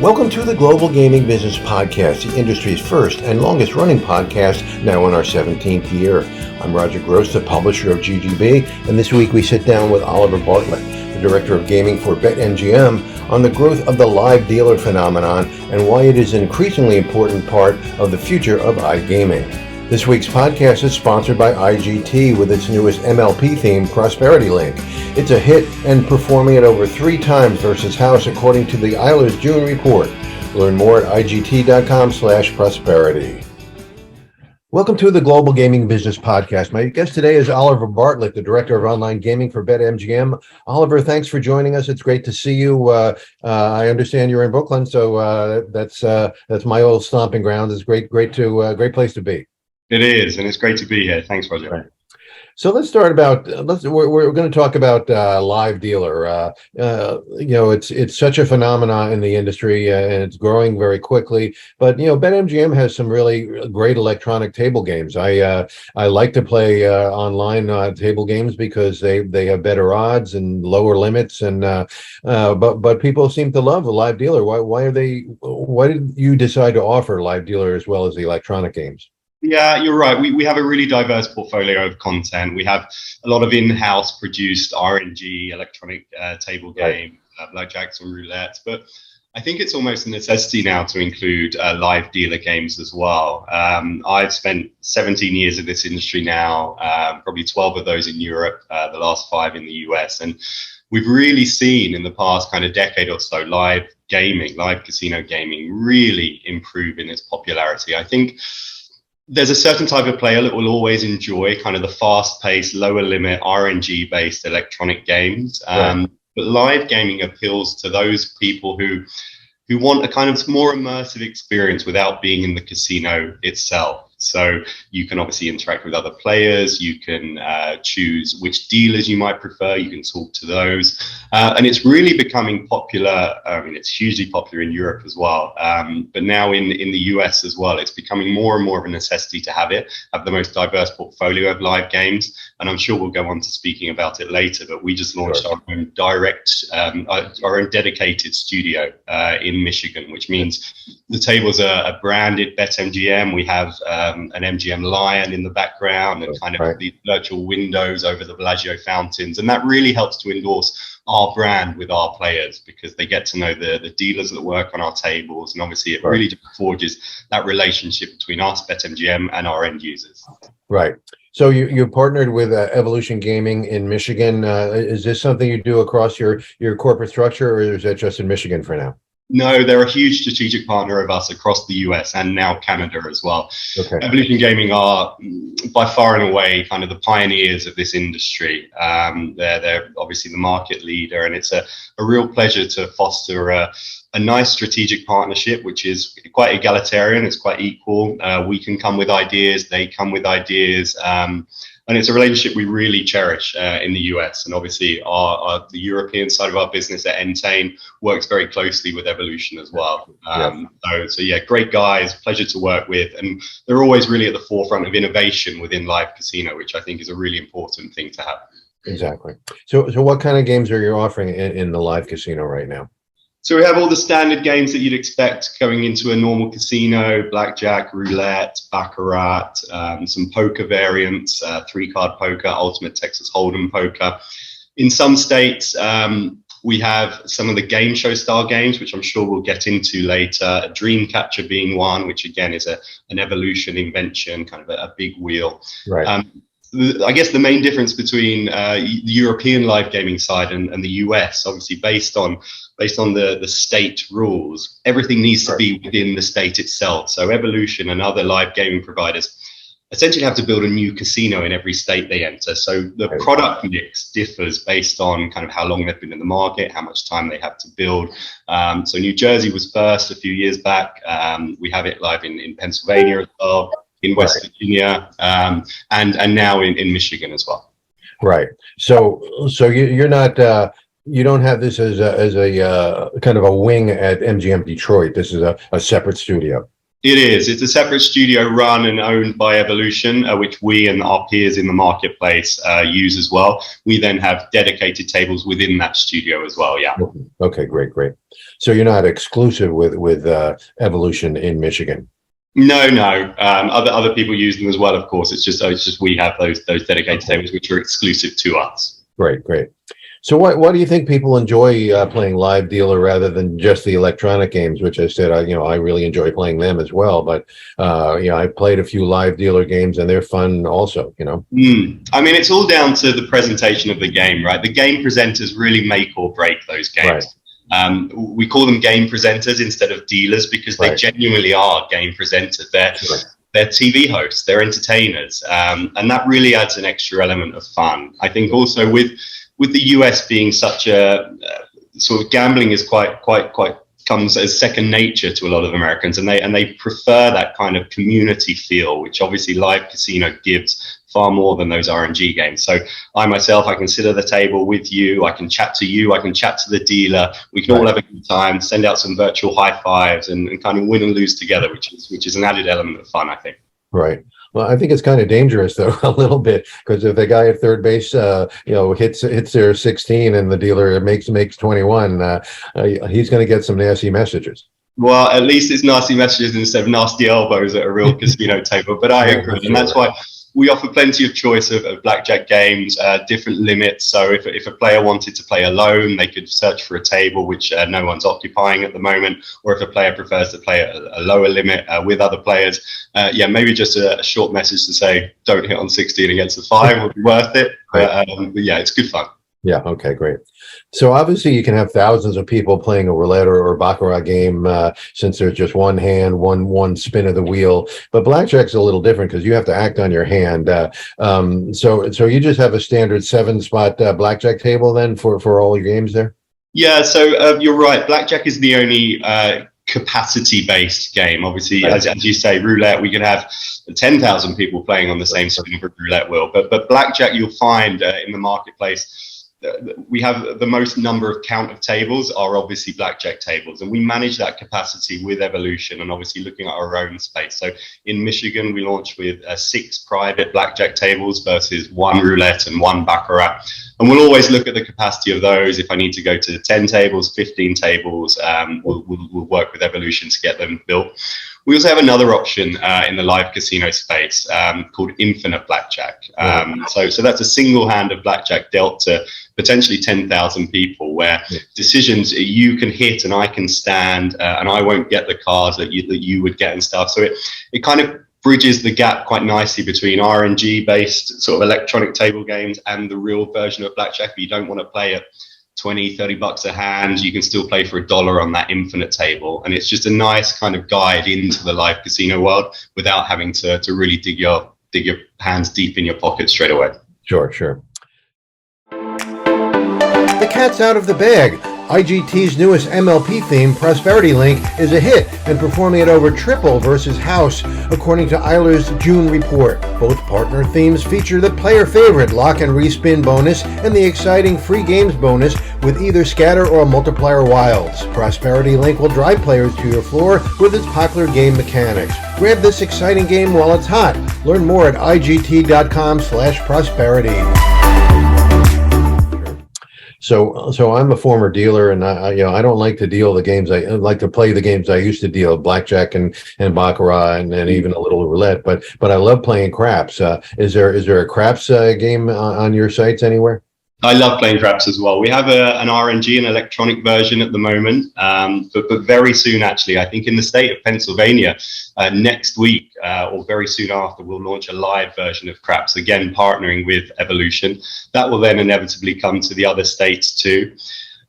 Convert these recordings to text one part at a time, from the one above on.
Welcome to the Global Gaming Business Podcast, the industry's first and longest running podcast, now in our 17th year. I'm Roger Gross, the publisher of GGB, and this week we sit down with Oliver Bartlett, the director of gaming for BetMGM, on the growth of the live dealer phenomenon and why it is an increasingly important part of the future of iGaming. This week's podcast is sponsored by IGT with its newest MLP theme, Prosperity Link. It's a hit and performing at over 3 times versus house according to the Eilers June report. Learn more at igt.com/prosperity. Welcome to the Global Gaming Business Podcast. My guest today is Oliver Bartlett, the director of online gaming for BetMGM. Oliver, thanks for joining us. It's great to see you. I understand you're in Brooklyn, so that's my old stomping ground. It's great place to be. It is, and it's great to be here. Thanks, Roger. Right. So let's start about. We're going to talk about live dealer. It's such a phenomenon in the industry, and it's growing very quickly. But BetMGM has some really great electronic table games. I like to play online table games because they have better odds and lower limits. And but people seem to love the live dealer. Why did you decide to offer live dealer as well as the electronic games? Yeah, you're right. We have a really diverse portfolio of content. We have a lot of in-house produced RNG, electronic table game, blackjacks and roulettes. But I think it's almost a necessity now to include live dealer games as well. I've spent 17 years in this industry now, probably 12 of those in Europe, the last 5 in the US. And we've really seen in the past kind of decade or so, live casino gaming really improve in its popularity. I think there's a certain type of player that will always enjoy kind of the fast-paced, lower-limit, RNG-based electronic games. But live gaming appeals to those people who want a kind of more immersive experience without being in the casino itself. So you can obviously interact with other players. You can choose which dealers you might prefer. You can talk to those. And it's really becoming popular. I mean, it's hugely popular in Europe as well. But now in the US as well, it's becoming more and more of a necessity to have the most diverse portfolio of live games. And I'm sure we'll go on to speaking about it later. But we just launched our own our own dedicated studio in Michigan, which means the tables are branded BetMGM. We have an MGM lion in the background and kind of these virtual windows over the Bellagio fountains. And that really helps to endorse our brand with our players because they get to know the dealers that work on our tables. And obviously it really forges that relationship between us, BetMGM, and our end users. Right. So you partnered with Evolution Gaming in Michigan. Is this something you do across your corporate structure, or is that just in Michigan for now? No, they're a huge strategic partner of us across the US and now Canada as well. Okay. Evolution Gaming are by far and away kind of the pioneers of this industry. They're obviously the market leader, and it's a real pleasure to foster a nice strategic partnership, which is quite egalitarian. It's quite equal. We can come with ideas, they come with ideas. And it's a relationship we really cherish in the US. And obviously the European side of our business at Entain works very closely with Evolution as well. So great guys, pleasure to work with. And they're always really at the forefront of innovation within live casino, which I think is a really important thing to have. Exactly. So what kind of games are you offering in the live casino right now? So we have all the standard games that you'd expect going into a normal casino: blackjack, roulette, baccarat, some poker variants, 3-card poker, ultimate Texas Hold'em poker. In some states, we have some of the game show style games, which I'm sure we'll get into later. Dream Catcher being one, which again is an Evolution invention, kind of a big wheel. Right. I guess the main difference between the European live gaming side and the US, obviously based on the state rules, everything needs to be within the state itself. So Evolution and other live gaming providers essentially have to build a new casino in every state they enter. So the product mix differs based on kind of how long they've been in the market, how much time they have to build. So New Jersey was first a few years back. We have it live in Pennsylvania as well, in West Virginia, and now in Michigan as well. Right. So you're not you don't have this as a kind of a wing at MGM Detroit. This is a separate studio. It is. It's a separate studio run and owned by Evolution, which we and our peers in the marketplace use as well. We then have dedicated tables within that studio as well. Yeah. Okay, great. So you're not exclusive with Evolution in Michigan. No. Other people use them as well. Of course, it's just we have those dedicated tables which are exclusive to us. Great. So what do you think people enjoy playing live dealer rather than just the electronic games, which I said, I really enjoy playing them as well. But, I've played a few live dealer games and they're fun also, I mean, it's all down to the presentation of the game, right? The game presenters really make or break those games. Right. We call them game presenters instead of dealers because they genuinely are game presenters. They're TV hosts, they're entertainers. And that really adds an extra element of fun. I think also with the US being such a sort of gambling is quite comes as second nature to a lot of Americans, and they prefer that kind of community feel, which obviously live casino gives far more than those RNG games. So I myself, I can sit at the table with you, I can chat to you, I can chat to the dealer, we can all have a good time, send out some virtual high fives and kind of win and lose together, which is an added element of fun, I think. Right. Well, I think it's kind of dangerous though, a little bit, because if the guy at third base, hits their 16 and the dealer makes 21, he's going to get some nasty messages. Well, at least it's nasty messages instead of nasty elbows at a real casino table. But I agree, and that's why we offer plenty of choice of blackjack games, different limits. So if a player wanted to play alone, they could search for a table which no one's occupying at the moment. Or if a player prefers to play a lower limit with other players, maybe just a short message to say, don't hit on 16 against the 5 would be worth it. But yeah, it's good fun. Yeah. Okay, great. So obviously you can have thousands of people playing a roulette or baccarat game since there's just one hand, one spin of the wheel. But blackjack's a little different because you have to act on your hand. So you just have a standard 7-spot blackjack table then for all your games there? Yeah. So you're right. Blackjack is the only capacity-based game. Obviously, as you say, roulette, we could have 10,000 people playing on the same spin of a roulette wheel. But blackjack, you'll find in the marketplace, we have the most number of count of tables are obviously blackjack tables, and we manage that capacity with Evolution and obviously looking at our own space. So in Michigan, we launched with 6 private blackjack tables versus 1 roulette and 1 baccarat. And we'll always look at the capacity of those. If I need to go to 10 tables, 15 tables, we'll work with Evolution to get them built. We also have another option in the live casino space called infinite blackjack. So that's a single hand of blackjack dealt to potentially 10,000 people, where decisions you can hit and I can stand, and I won't get the cards that you would get and stuff. So it kind of bridges the gap quite nicely between RNG based sort of electronic table games and the real version of blackjack. If you don't want to play at 20, 30 bucks a hand, you can still play for $1 on that infinite table. And it's just a nice kind of guide into the live casino world without having to really dig your hands deep in your pocket straight away. Sure. The cat's out of the bag. IGT's newest MLP theme, Prosperity Link, is a hit and performing at over triple versus House, according to Eilers' June report. Both partner themes feature the player favorite lock and respin bonus and the exciting free games bonus with either scatter or multiplier wilds. Prosperity Link will drive players to your floor with its popular game mechanics. Grab this exciting game while it's hot. Learn more at IGT.com/prosperity. So I'm a former dealer, and I don't like to deal the games. I like to play the games I used to deal, blackjack and baccarat and even a little roulette. But I love playing craps. Is there a craps game on your sites anywhere? I love playing craps as well. We have an RNG, an electronic version at the moment, but very soon, actually, I think in the state of Pennsylvania, next week or very soon after, we'll launch a live version of craps, again, partnering with Evolution. That will then inevitably come to the other states too.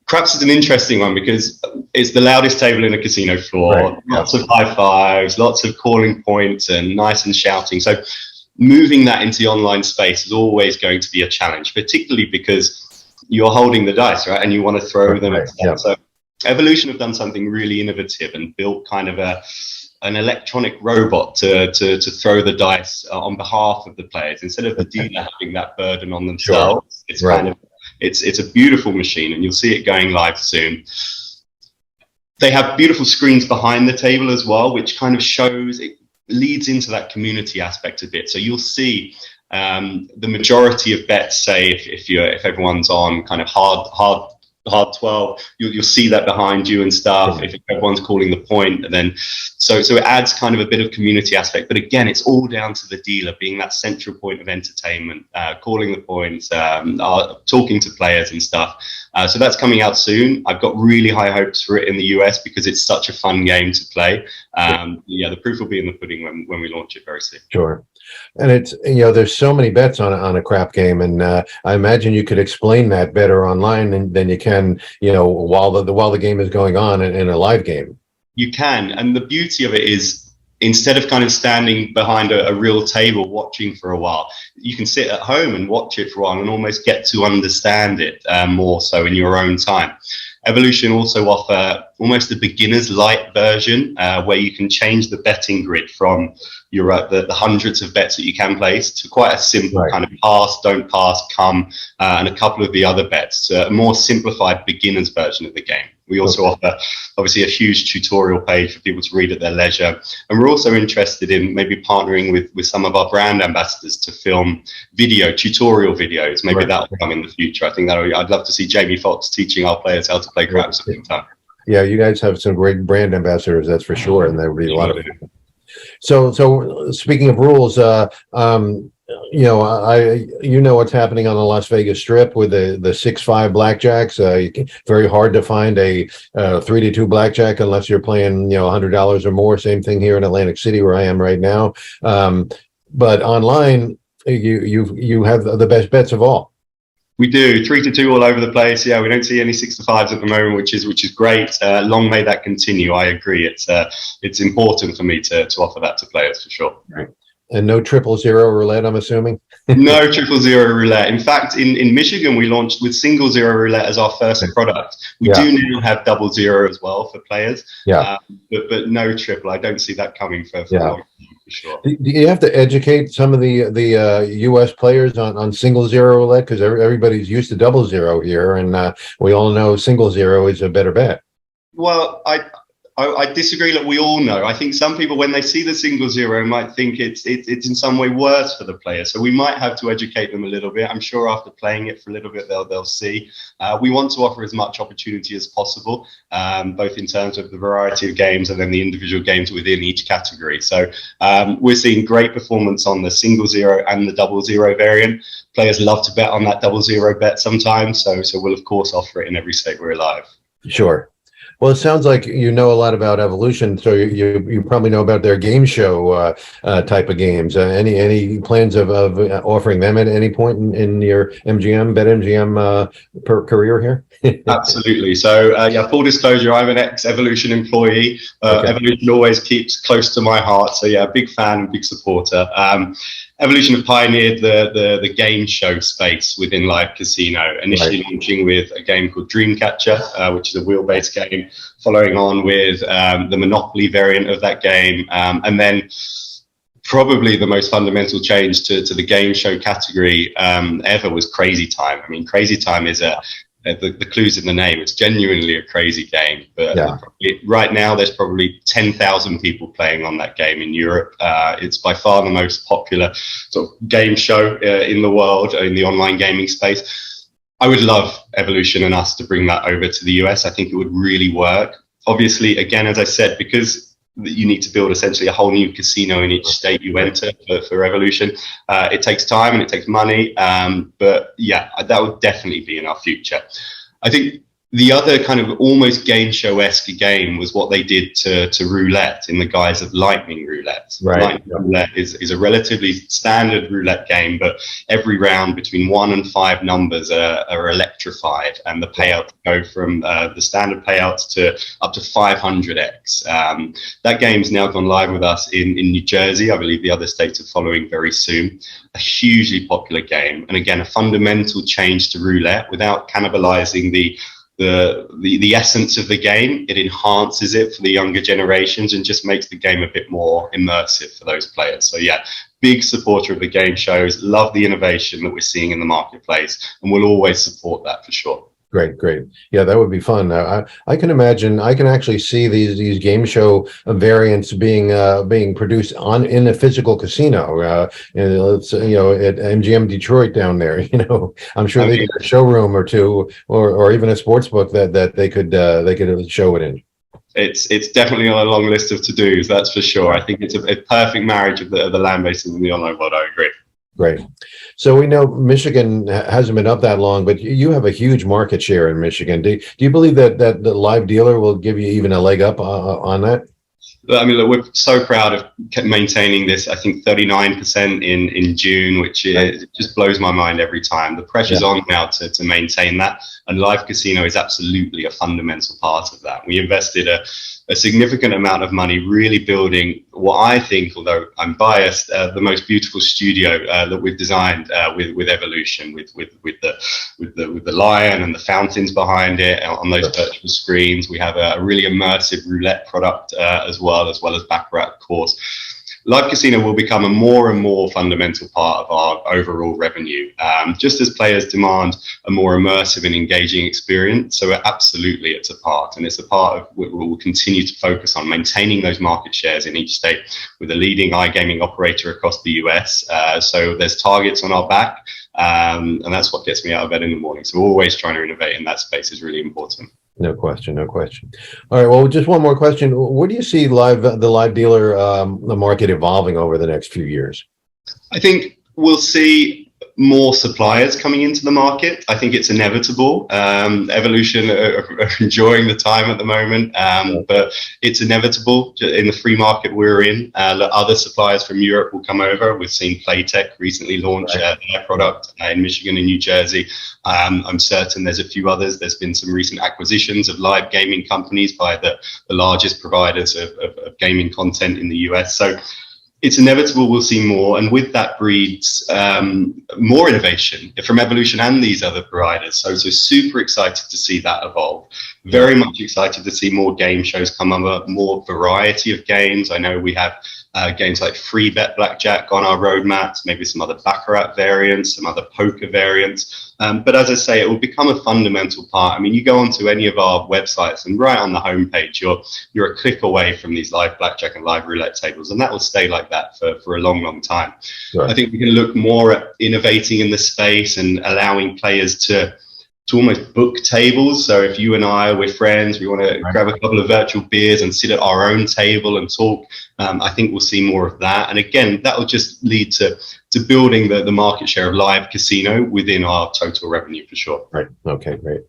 Craps is an interesting one because it's the loudest table in a casino floor, lots of high fives, lots of calling points and nice and shouting. So moving that into the online space is always going to be a challenge, particularly because you're holding the dice, right? And you want to throw them. So Evolution have done something really innovative and built kind of an electronic robot to throw the dice on behalf of the players instead of the dealer having that burden on themselves. It's kind of it's a beautiful machine, and you'll see it going live soon. They have beautiful screens behind the table as well, which kind of shows, it leads into that community aspect a bit. So you'll see the majority of bets, say if everyone's on kind of hard 12, you'll see that behind you and stuff. If everyone's calling the point, and then so it adds kind of a bit of community aspect. But again, it's all down to the dealer being that central point of entertainment, calling the points, talking to players and stuff. So that's coming out soon. I've got really high hopes for it in the US because it's such a fun game to play. The proof will be in the pudding when we launch it very soon. Sure. And it's, there's so many bets on a crap game, and I imagine you could explain that better online than you can, while the game is going on in a live game. You can, and the beauty of it is, instead of kind of standing behind a real table watching for a while, you can sit at home and watch it for a while and almost get to understand it more so in your own time. Evolution also offer almost a beginner's light version where you can change the betting grid from the hundreds of bets that you can place to quite a simple kind of pass, don't pass, come, and a couple of the other bets to a more simplified beginner's version of the game. We also offer, obviously, a huge tutorial page for people to read at their leisure. And we're also interested in maybe partnering with some of our brand ambassadors to film tutorial videos. Maybe that will come in the future. I think I'd love to see Jamie Foxx teaching our players how to play craps sometime. Yeah, you guys have some great brand ambassadors, that's for sure. And there would be a lot of fun. So speaking of rules, what's happening on the Las Vegas Strip with the 6-5 blackjacks. Very hard to find a 3-2 blackjack unless you're playing $100 or more. Same thing here in Atlantic City where I am right now. But online, you have the best bets of all. We do 3-2 all over the place. Yeah, we don't see any 6-5s at the moment, which is great. Long may that continue. I agree. It's important for me to offer that to players for sure. Right. And no 000 roulette, I'm assuming? No 000 roulette. In fact, in Michigan, we launched with 0 roulette as our first product. We do now have 00 as well for players. Yeah. But no triple. I don't see that coming for long. Sure. Do you have to educate some of the U.S. players on 0 roulette, because everybody's used to 00 here, and we all know 0 is a better bet? Well, I disagree. That we all know. I think some people, when they see the 0 might think it's in some way worse for the player. So we might have to educate them a little bit. I'm sure after playing it for a little bit, they'll see. We want to offer as much opportunity as possible, both in terms of the variety of games and then the individual games within each category. So we're seeing great performance on the 0 and the 00 variant. Players love to bet on that 00 bet sometimes. So we'll of course offer it in every state we're alive. Sure. Well, it sounds like you know a lot about Evolution, so you probably know about their game show type of games. Any plans of offering them at any point in your BetMGM career here? Absolutely. So, full disclosure, I'm an ex-Evolution employee. Evolution always keeps close to my heart. So, big fan, big supporter. Evolution have pioneered the game show space within live casino, initially launching with a game called Dreamcatcher, which is a wheel-based game, following on with the Monopoly variant of that game, and then probably the most fundamental change to the game show category ever was Crazy Time. I mean, Crazy Time is the clue's in the name. It's genuinely a crazy game. But right now, there's probably 10,000 people playing on that game in Europe. It's by far the most popular sort of game show in the world, in the online gaming space. I would love Evolution and us to bring that over to the US. I think it would really work. Obviously, again, as I said, because you need to build essentially a whole new casino in each state you enter for Evolution. It takes time and it takes money, but that would definitely be in our future. I think the other kind of almost game show-esque game was what they did to roulette in the guise of Lightning Roulette. Right. Lightning Roulette is a relatively standard roulette game, but every round between 1 and 5 numbers are electrified, and the payouts go from the standard payouts to up to 500x. That game's now gone live with us in New Jersey. I believe the other states are following very soon. A hugely popular game, and again, a fundamental change to roulette without cannibalizing the essence of the game. It enhances it for the younger generations and just makes the game a bit more immersive for those players. So big supporter of the game shows, love the innovation that we're seeing in the marketplace, and we'll always support that for sure. Great. Yeah, that would be fun. I can imagine. I can actually see these game show variants being produced in a physical casino. And it's, at MGM Detroit down there. I'm sure I they mean, got a showroom or two, or even a sports book that they could show it in. it's definitely on a long list of to-dos, that's for sure. I think it's a perfect marriage of the land-based and the online world. I agree. Great. So we know Michigan hasn't been up that long, but you have a huge market share in Michigan. Do you believe that the live dealer will give you even a leg up on that? I mean, look, we're so proud of maintaining this. I think 39% in June, which just blows my mind every time. The pressure's on now to maintain that, and live casino is absolutely a fundamental part of that. We invested a significant amount of money really building what I think, although I'm biased, the most beautiful studio that we've designed with Evolution, with the lion and the fountains behind it on those virtual screens. We have a really immersive roulette product as well as baccarat, of course. Live casino will become a more and more fundamental part of our overall revenue, just as players demand a more immersive and engaging experience. So absolutely, it's a part, and it's a part of what we'll continue to focus on, maintaining those market shares in each state with a leading iGaming operator across the US. So there's targets on our back, and that's what gets me out of bed in the morning. So always trying to innovate in that space is really important. No question. All right. Well, just one more question. Where do you see the live dealer the market evolving over the next few years? I think we'll see more suppliers coming into the market. I think it's inevitable. Evolution are enjoying the time at the moment, but it's inevitable in the free market we're in. Other suppliers from Europe will come over. We've seen Playtech recently launch their product in Michigan and New Jersey. I'm certain there's a few others. There's been some recent acquisitions of live gaming companies by the largest providers of gaming content in the US. So it's inevitable we'll see more, and with that breeds more innovation from Evolution and these other providers. So super excited to see that evolve. Very much excited to see more game shows come up, more variety of games. I know we have games like free bet blackjack on our roadmaps, maybe some other baccarat variants, some other poker variants. But as I say, it will become a fundamental part. I mean, you go onto any of our websites and right on the homepage, you're a click away from these live blackjack and live roulette tables, and that will stay like that for a long time. Right. I think we can look more at innovating in the space and allowing players to almost book tables. So if you and I, we're friends, we want to grab a couple of virtual beers and sit at our own table and talk, I think we'll see more of that. And again, that will just lead to building the market share of live casino within our total revenue for sure. Right. Okay, great.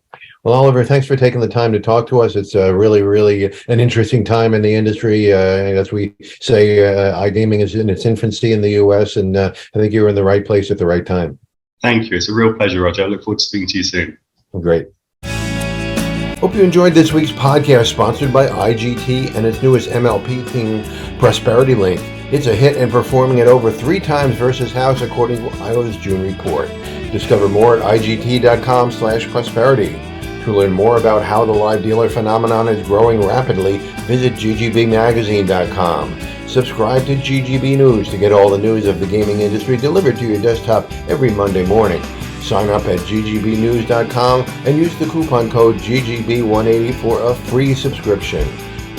Well, Oliver, thanks for taking the time to talk to us. It's really an interesting time in the industry. As we say, iGaming is in its infancy in the U.S., and I think you're in the right place at the right time. Thank you. It's a real pleasure, Roger. I look forward to speaking to you soon. Great. Hope you enjoyed this week's podcast, sponsored by IGT and its newest MLP theme, Prosperity Link. It's a hit and performing at over 3 times versus house, according to Iowa's June report. Discover more at IGT.com/prosperity. To learn more about how the live dealer phenomenon is growing rapidly, visit GGBmagazine.com. Subscribe to GGB News to get all the news of the gaming industry delivered to your desktop every Monday morning. Sign up at ggbnews.com and use the coupon code GGB180 for a free subscription.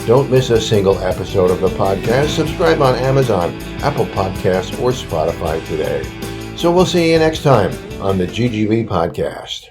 Don't miss a single episode of the podcast. Subscribe on Amazon, Apple Podcasts, or Spotify today. So we'll see you next time on the GGB Podcast.